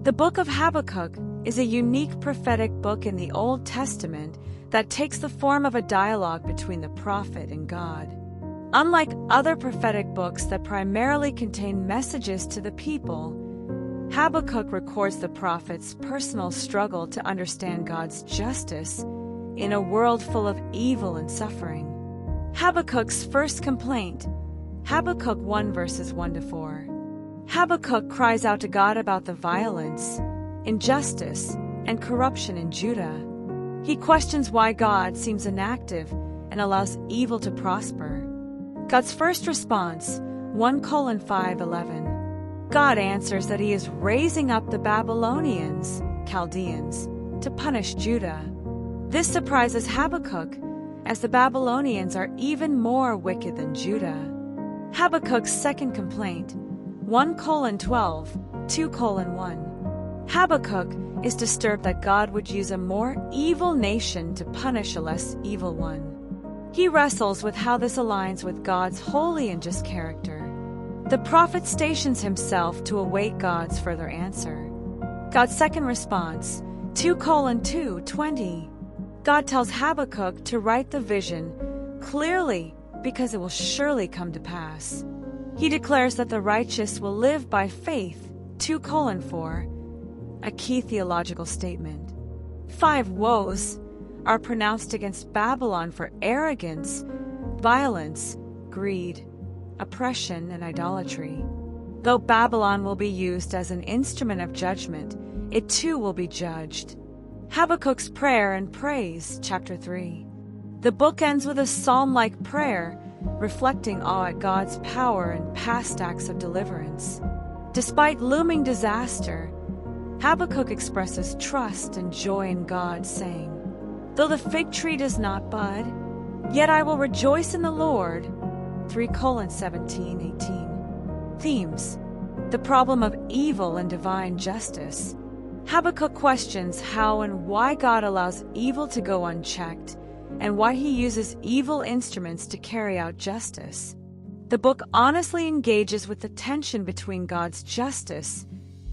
The Book of Habakkuk is a unique prophetic book in the Old Testament that takes the form of a dialogue between the prophet and God. Unlike other prophetic books that primarily contain messages to the people, Habakkuk records the prophet's personal struggle to understand God's justice in a world full of evil and suffering. Habakkuk's first complaint, Habakkuk 1 verses 1-4. Habakkuk cries out to God about the violence, injustice, and corruption in Judah. He questions why God seems inactive and allows evil to prosper. God's first response, 1:5:11. God answers that he is raising up the Babylonians, Chaldeans, to punish Judah. This surprises Habakkuk, as the Babylonians are even more wicked than Judah. Habakkuk's second complaint, 1:12, 2:1. Habakkuk is disturbed that God would use a more evil nation to punish a less evil one. He wrestles with how this aligns with God's holy and just character. The prophet stations himself to await God's further answer. God's second response, 2:2:20. God tells Habakkuk to write the vision clearly because it will surely come to pass. He declares that the righteous will live by faith, 2:4, a key theological statement. 5 woes are pronounced against Babylon for arrogance, violence, greed, oppression, and idolatry. Though Babylon will be used as an instrument of judgment, it too will be judged. Habakkuk's prayer and praise, chapter 3. The book ends with a psalm-like prayer, reflecting awe at God's power and past acts of deliverance. Despite looming disaster, Habakkuk expresses trust and joy in God, saying, "Though the fig tree does not bud, yet I will rejoice in the Lord." 3:17-18. Themes: the problem of evil and divine justice. Habakkuk questions how and why God allows evil to go unchecked, and why he uses evil instruments to carry out justice. The book honestly engages with the tension between God's justice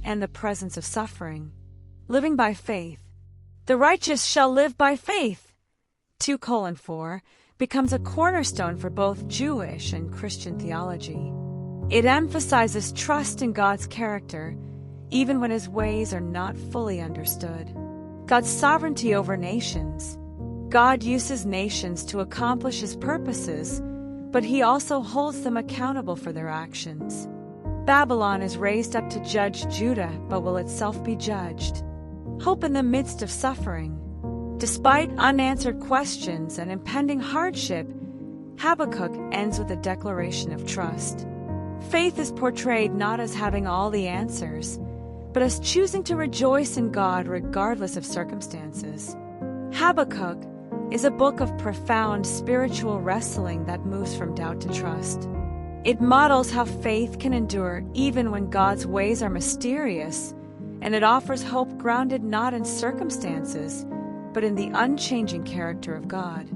and the presence of suffering. Living by faith. The righteous shall live by faith, 2:4, becomes a cornerstone for both Jewish and Christian theology. It emphasizes trust in God's character, even when his ways are not fully understood. God's sovereignty over nations. God uses nations to accomplish his purposes, but he also holds them accountable for their actions. Babylon is raised up to judge Judah, but will itself be judged. Hope in the midst of suffering. Despite unanswered questions and impending hardship, Habakkuk ends with a declaration of trust. Faith is portrayed not as having all the answers, but as choosing to rejoice in God regardless of circumstances. Habakkuk is a book of profound spiritual wrestling that moves from doubt to trust. It models how faith can endure even when God's ways are mysterious, and it offers hope grounded not in circumstances, but in the unchanging character of God.